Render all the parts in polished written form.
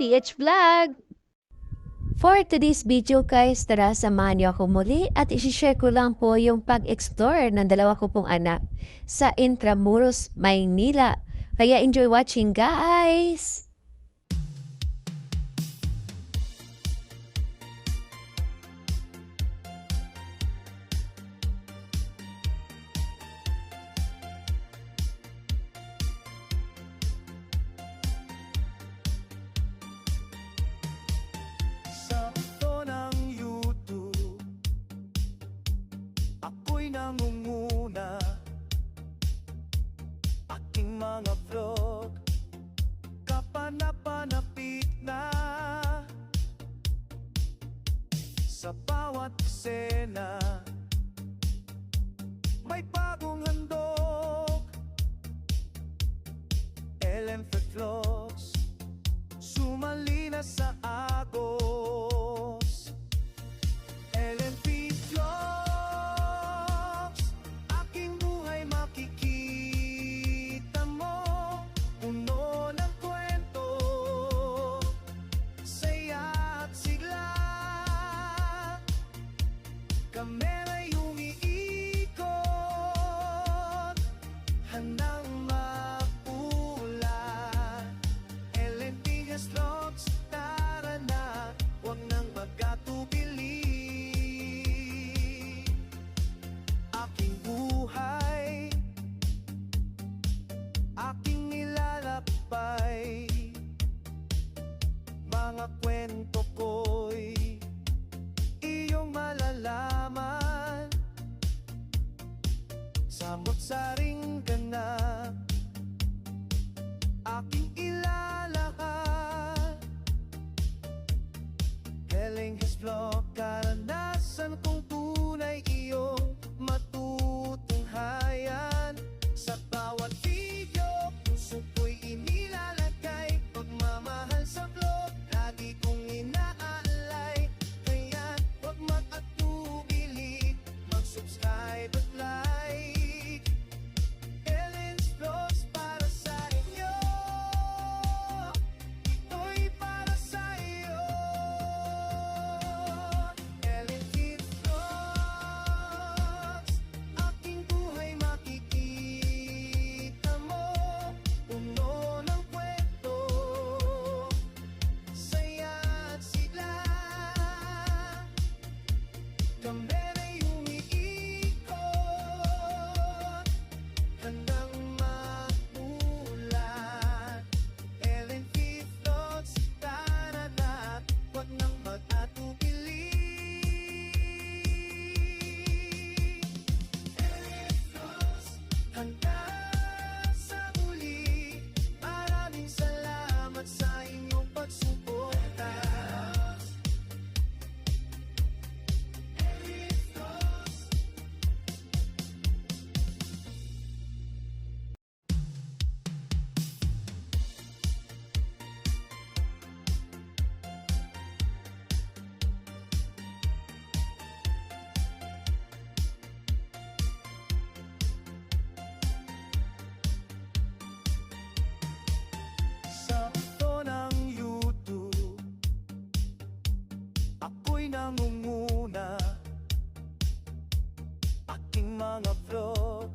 PH Vlog! For today's video guys, tara samahan niyo ako muli at isi-share ko lang po yung pag-explore ng dalawa ko pong anak sa Intramuros, Maynila. Kaya enjoy watching guys! Ako'y nangunguna, aking mga vlog kapanapanapit na. Sa bawat eksena may bagong handog. LMF Vlogs sumali na sa agos. LMP Vlogs, aking buhay makikita mo. Puno ng kwento, saya at sigla. Kamera'y umiikot, handang mapula. LNP Vlogs, tara na, huwag nang magkatubili. Aking buhay, aking nilalakbay. Mga kwento ko'y iyong malalaman. Samot-saring ganap, aking ilalakad. Galing his vlog, karanasan kong tunay iyong matutunghayan. Sa bawat video, puso ko'y inilalagay. Pagmamahal sa vlog, lagi kong inaalay. Kaya huwag mag-atubili, mag-subscribe at like. Ellen's Vlogs para sa inyo, ito'y para sa iyo. LNP Vlogs, aking buhay makikita mo. Puno ng kwento, saya at sigla. Kamera'y umiikot, handang magulat. LNP Vlogs, tara na, huwag nang mag-atubili. LNP Vlogs, hanggang sa muli. Maraming salamat sa inyong pagsuporta. LNP Vlogs. Sa ito ng YouTube, ako'y nangunguna, aking mga vlog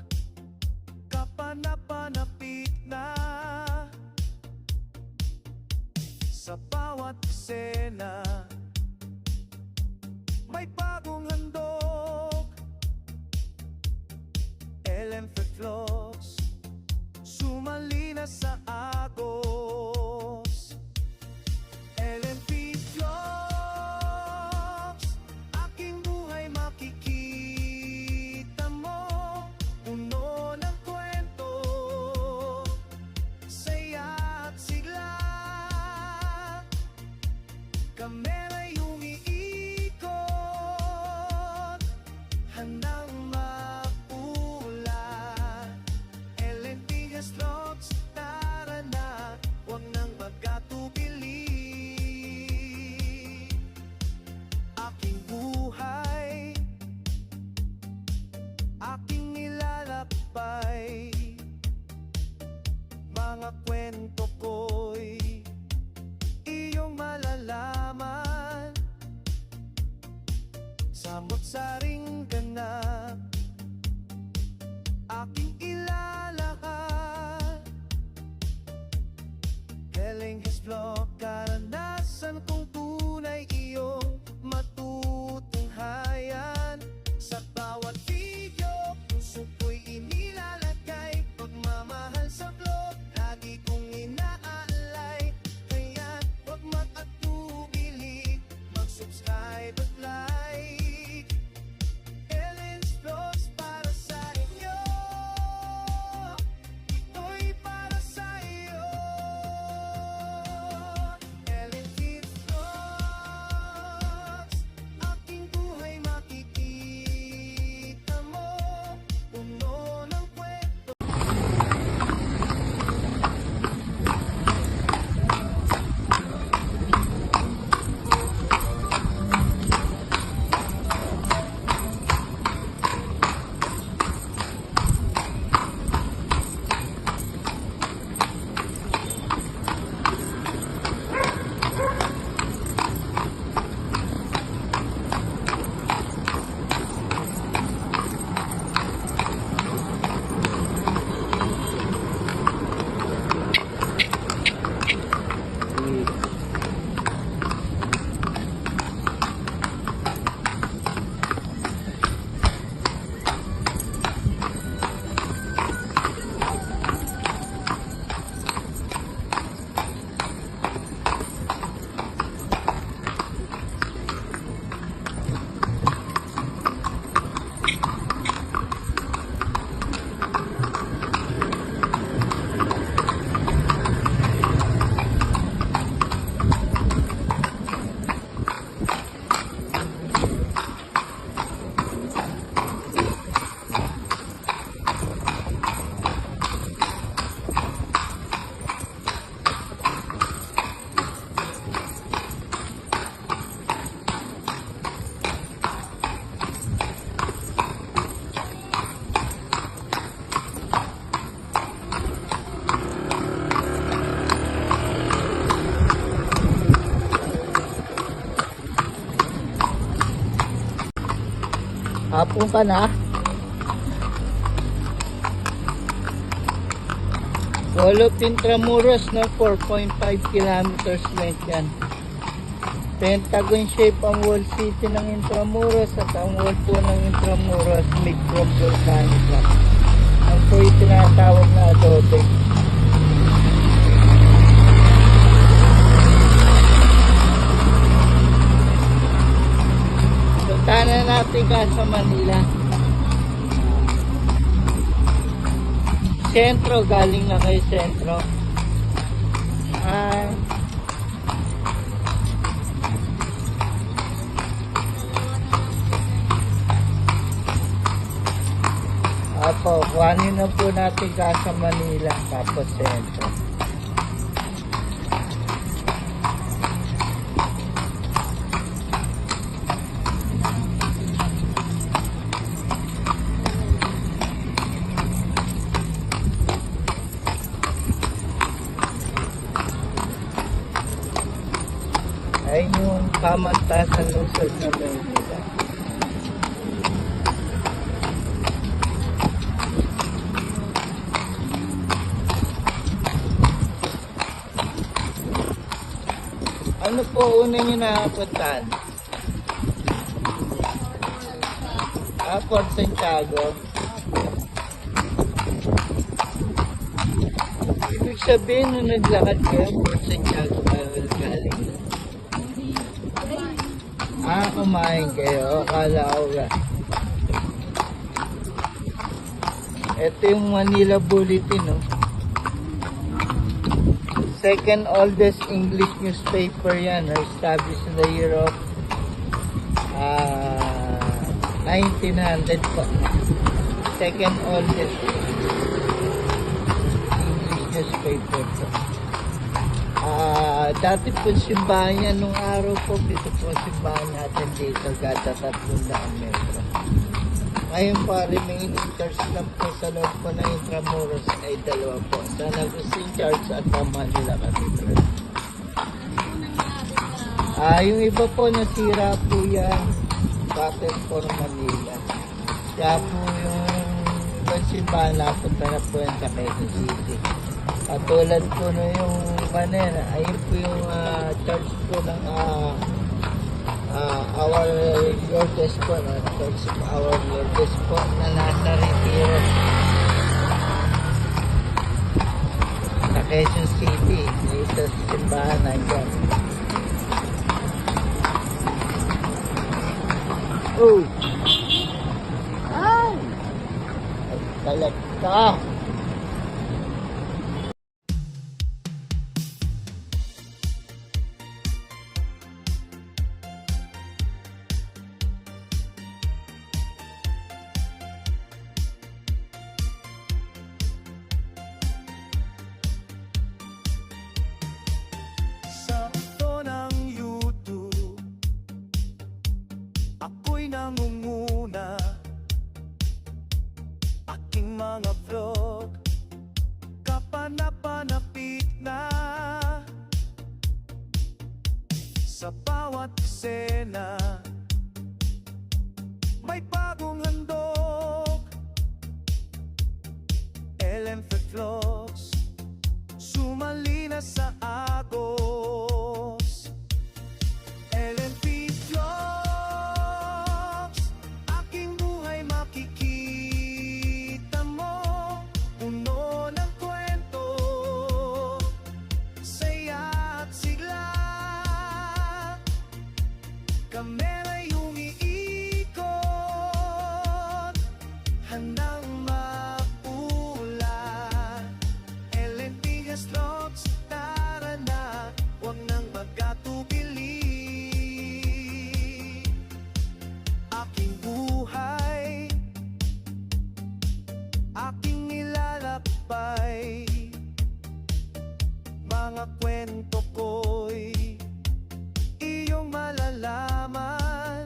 kapanapanapit na. Sa bawat eksena may bagong handog. LMF Vlogs sumali na sa agos. LMP Vlogs, aking buhay makikita mo. Puno ng kwento, saya at sigla. Kamera'y umiikot, handang mapula. LNP Vlogs, tara Hapon ka na. Wall of Intramuros na 4.5 kilometers length yan. Pentagon shape ang wall city ng Intramuros at ang wall po ng Intramuros micro-volcanic rock. Ang po yung tinatawag na adobe. Punta na natin ka sa Manila. Sentro, galing na kay sentro. Apo, kuhanin na po natin ka sa Manila, tapos sentro. Ay yung pamantasan ng Luzon na Maynila. Ano po una nyo nakapuntahan? Fort Santiago. Ibig sabihin nung naglakad kayo, Fort Santiago galing. Kumain kayo. Akala ko ba. Ito yung Manila Bulletin, no? Second oldest English newspaper yan, established in the year of 1900 po. Second oldest English newspaper po. Dati po simbahan yan nung araw po. Ito po simbahan natin dito. Gata 300 metro. Ngayon po, remaining church lang po sa loob po ng Intramuros ay dalawa po. San Agustin Church at Manila Cathedral. Yung iba po nasira po yan. Bakit for Manila. Kaya po yung ibang simbahan napunta na po yan sa Quezon City. Katulad po na yung Manila, ayun po yung church po ng Our Lourdes po, Church of Our Lourdes po na nasa Retiro sa Quezon City. Ito sa simbahan na dyan. Oh! Ay! Talagta! Sakto ng YouTube, ako'y nangunguna. Aking mga vlog, kapanapanapit na. Sa bawat eksena, may bagong handog. LMF Vlogs, sumali na sa agos. LMP Vlogs, aking buhay makikita mo. Puno ng kwento, saya at sigla. Kamera'y umiikot, handang mapula. LNP Vlogs, tara na, huwag nang magkatubili. Aking buhay, aking nilalakbay. Mga kwento ko'y iyong malalaman.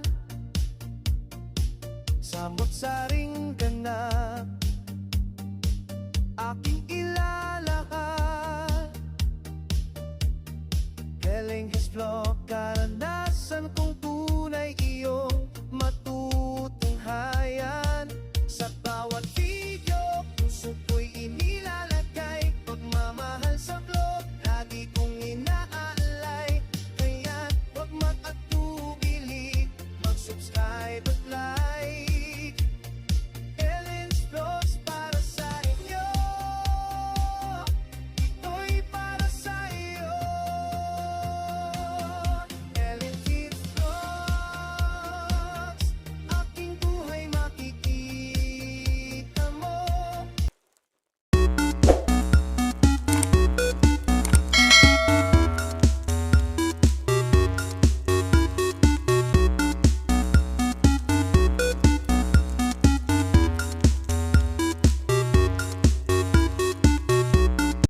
Samot-saring ganap, aking ilalahad. Galing his vlog,